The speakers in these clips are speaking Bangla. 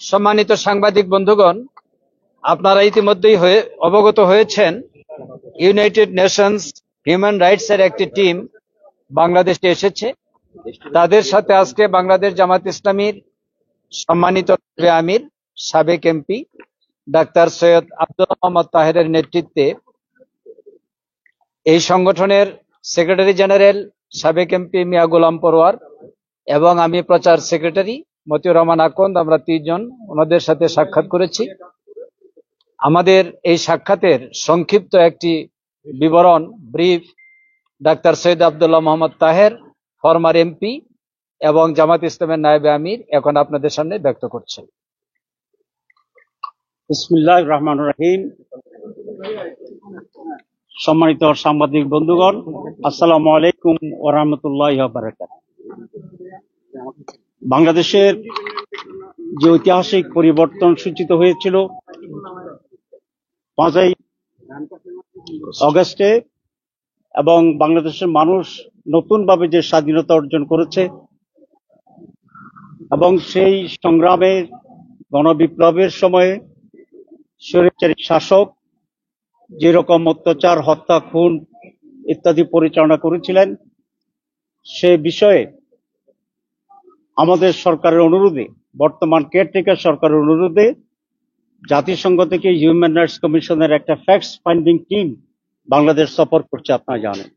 সম্মানিত সাংবাদিক বন্ধুগণ, আপনারা ইতিমধ্যেই অবগত হয়েছেন ইউনাইটেড নেশনস হিউম্যান রাইটস এর একটি টিম বাংলাদেশে এসেছে। তাদের সাথে আজকে বাংলাদেশ জামাত ইসলামীর সম্মানিত আমির, সাবেক এমপি ডাক্তার সৈয়দ আব্দুল মোহাম্মদ তাহেরের নেতৃত্বে এই সংগঠনের সেক্রেটারি জেনারেল সাবেক এমপি মিয়া গোলাম পরোয়ার এবং আমি প্রচার সেক্রেটারি মতিউর রহমান আকন্দ, আমরা 3 জন ওনাদের সাথে সাক্ষাৎ করেছি। আমাদের এই সাক্ষাতের সংক্ষিপ্ত একটি বিবরণ brief doctor Syed Abdullah Mohammad Taher, former MP এবং জামাত ইসলামের নায়েবে আমির, এখন আপনাদের সামনে ব্যক্ত করছেন। বিসমিল্লাহির রহমানির রহিম। সম্মানিত সাংবাদিক বন্ধুগণ, আসসালামু আলাইকুম ওয়া রাহমাতুল্লাহি ওয়া বারাকাতুহু। বাংলাদেশের যে ঐতিহাসিক পরিবর্তন সূচিত হয়েছিল 5ই অগস্টে এবং বাংলাদেশের মানুষ নতুনভাবে যে স্বাধীনতা অর্জন করেছে এবং সেই সংগ্রামের গণবিপ্লবের সময়ে স্বৈরাচারী শাসক যেরকম অত্যাচার, হত্যা, খুন ইত্যাদি পরিচালনা করেছিলেন, সে বিষয়ে আমাদের সরকারের অনুরোধে, বর্তমান কেয়ারটেকার সরকারের অনুরোধে জাতিসংঘ থেকে হিউম্যান রাইটস কমিশনের একটা ফ্যাক্টস ফাইন্ডিং টিম বাংলাদেশ সফর করছে, আপনারা জানেন,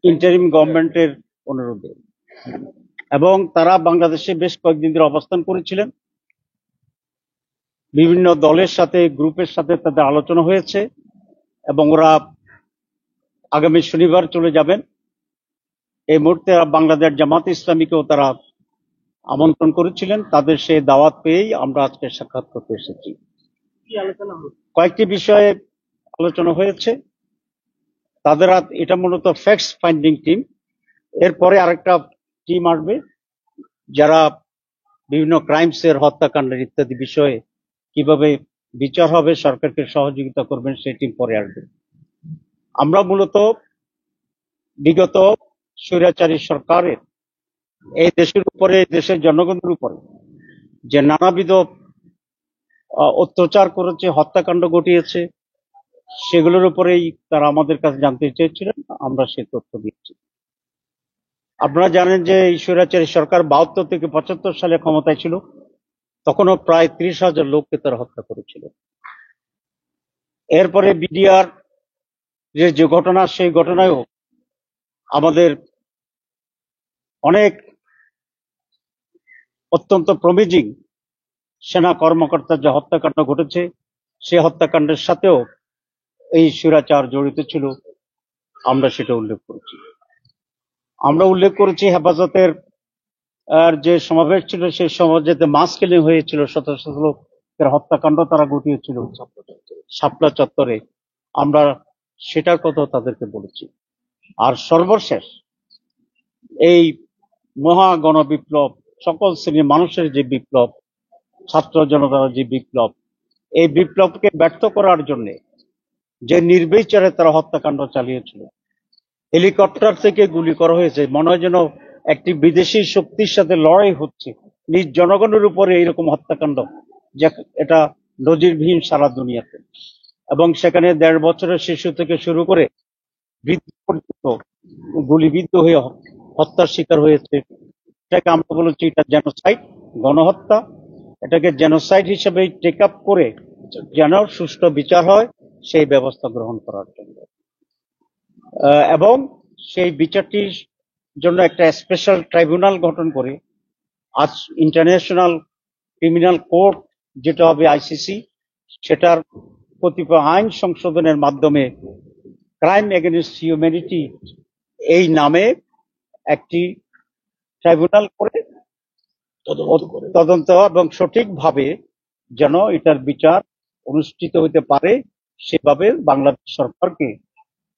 ইন্টারিম গভর্নমেন্টের অনুরোধে। এবং তারা বাংলাদেশে বেশ কয়েকদিন ধরে অবস্থান করেছিলেন। বিভিন্ন দলের সাথে, গ্রুপের সাথে তাদের আলোচনা হয়েছে এবং ওরা আগামী শনিবার চলে যাবেন। এই মুহূর্তে বাংলাদেশ জামাত ইসলামীকেও তারা আমন্ত্রণ করেছিলেন। তাদের সেই দাওয়াত পেয়েই আমরা আজকে সাক্ষাৎ করতে এসেছি। কয়েকটি বিষয়ে আলোচনা হয়েছে। তাদের এটা মূলত ফ্যাক্টস ফাইন্ডিং টিম। এরপরে আরেকটা টিম আসবে যারা বিভিন্ন ক্রাইমসের, হত্যাকাণ্ডের ইত্যাদি বিষয়ে কিভাবে বিচার হবে, সরকারকে সহযোগিতা করবেন, সেই টিম পরে আসবে। আমরা মূলত বিগত স্বৈরাচারী সরকারের এই দেশের উপরে, দেশের জনগণের উপরে যে নানাবিধ অত্যাচার করেছে, হত্যাকাণ্ড ঘটিয়েছে, সেগুলোর উপরেই তারা আমাদের কাছে জানতে চেয়েছিলেন। আমরা সে তথ্য দিচ্ছি। আপনারা জানেন যে এই স্বৈরাচারী সরকার 72 থেকে 75 সালে ক্ষমতায় ছিল, তখনও প্রায় 30,000 লোককে তারা হত্যা করেছিল। এরপরে বিডিআর যে ঘটনা, সেই ঘটনায়ও আমাদের অনেক অত্যন্ত প্রমিজিং সেনা কর্মকর্তার যে হত্যাকাণ্ড ঘটেছে, সে হত্যাকাণ্ডের সাথেও এই স্বৈরাচার জড়িত ছিল, আমরা সেটা উল্লেখ করেছি। আমরা উল্লেখ করেছি হেফাজতের যে সমাবেশ ছিল, সেই সমাবেশে মাস কিলিং হয়েছিল, শত শত লোকের হত্যাকাণ্ড তারা ঘটিয়েছিল শাপলা চত্বরে, আমরা সেটার কথা তাদেরকে বলেছি। আর সর্বশেষ এই মহা গণবিপ্লব, সকল শ্রেণীর মানুষের যে বিপ্লব, ছাত্র জনতার যে বিপ্লব, এই বিপ্লবকে ব্যর্থ করার জন্য যে নির্বিচারে তারা হত্যাকাণ্ড চালিয়েছিল, হেলিকপ্টার থেকে গুলি করা হয়েছে, মনে হয় যেন একটি বিদেশি শক্তির সাথে লড়াই হচ্ছে নিজ জনগণের উপরে এইরকম হত্যাকাণ্ড, যে এটা নজিরবিহীন সারা দুনিয়াতে। এবং সেখানে 1.5 বছরের শিশু থেকে শুরু করে বৃদ্ধ পর্যন্ত গুলিবিদ্ধ হয়ে হত্যার শিকার হয়েছে। এটাকে আমরা বলেছি এটা জেনোসাইড, গণহত্যা। এটাকে জেনোসাইড হিসেবে টেক আপ করে যেন সুষ্ঠু বিচার হয়, সেই ব্যবস্থা গ্রহণ করার জন্য, এবং সেই বিচারটির জন্য একটা স্পেশাল ট্রাইব্যুনাল গঠন করে আজ ইন্টারন্যাশনাল ক্রিমিনাল কোর্ট, যেটা হবে আইসিসি, সেটার কতিপয় আইন সংশোধনের মাধ্যমে ক্রাইম এগেইনস্ট হিউম্যানিটি এই নামে একটি ট্রাইব্যুনাল করে তদন্ত এবং সঠিকভাবে যেন এটার বিচার অনুষ্ঠিত হতে পারে, সেভাবে বাংলাদেশ সরকারকে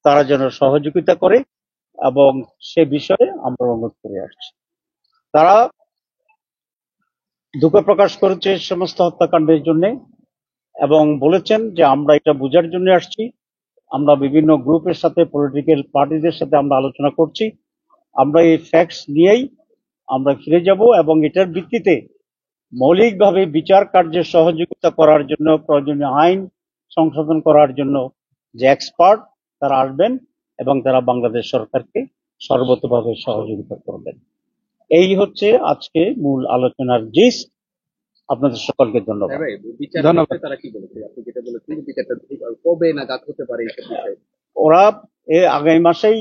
তারা যেন সহযোগিতা করে, এবং সে বিষয়ে আমরা অনুরোধ করে আসছি। তারা দুঃখ প্রকাশ করেছে সমস্ত হত্যাকাণ্ডের জন্য এবং বলেছেন যে আমরা এটা বোঝার জন্য আসছি। আমরা বিভিন্ন গ্রুপের সাথে, পলিটিক্যাল পার্টিদের সাথে আমরা আলোচনা করছি। আমরা এই ফ্যাক্টস নিয়েই আমরা ফিরে যাব এবং এটার ভিত্তিতে মৌলিকভাবে বিচার কার্যে সহযোগিতা করার জন্য, প্রয়োজনীয় আইন সংশোধন করার জন্য যে এক্সপার্ট তারা আসবেন এবং তারা বাংলাদেশ সরকারকে সর্বতোভাবে সহযোগিতা করবেন। এই হচ্ছে আজকে মূল আলোচনার জিস্ট। আপনাদের সকলকে ধন্যবাদ। ধন্যবাদ। তারা কি বলেছে, আপনি যেটা বলেছেন বিচারটা কবে নাগাদ হতে পারে এইসব বিষয়ে? ওরা আগামী মাসেই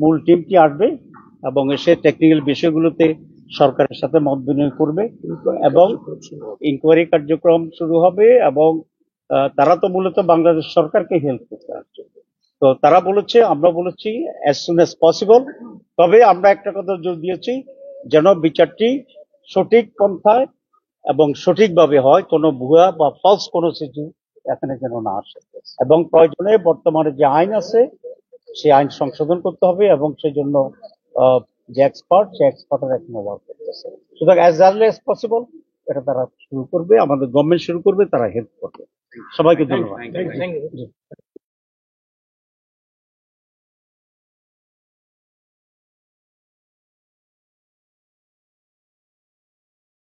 মূল টিমটি আসবে এবং এসে টেকনিক্যাল বিষয়গুলোতে সরকারের সাথে মত বিনিময় করবে এবং ইনকোয়ারি কার্যক্রম শুরু হবে এবং তারা তো মূলত বাংলাদেশ সরকারকে হেল্প করতে আসছে। তো তারা বলেছে, আমরা বলেছি অ্যাজ সুন অ্যাজ পসিবল। তবে আমরা একটা কথা জোর দিয়েছি, যেন বিচারটি সঠিক পন্থায় এবং সঠিকভাবে হয়, কোনো ভুয়া বা ফলস কোনো কিছু এখানে যেন না আসে এবং প্রয়োজনে বর্তমানে যে আইন আছে সেই আইন সংশোধন করতে হবে এবং সেই জন্য যে এক্সপার্ট সে এক্সপার্টের এখন ওয়ার্ক করতেছে। সুতরাং অ্যাজ আর্লি অ্যাজ পসিবল এটা তারা শুরু করবে, আমাদের গভর্নমেন্ট শুরু করবে, তারা হেল্প করবে। সবাইকে ধন্যবাদ।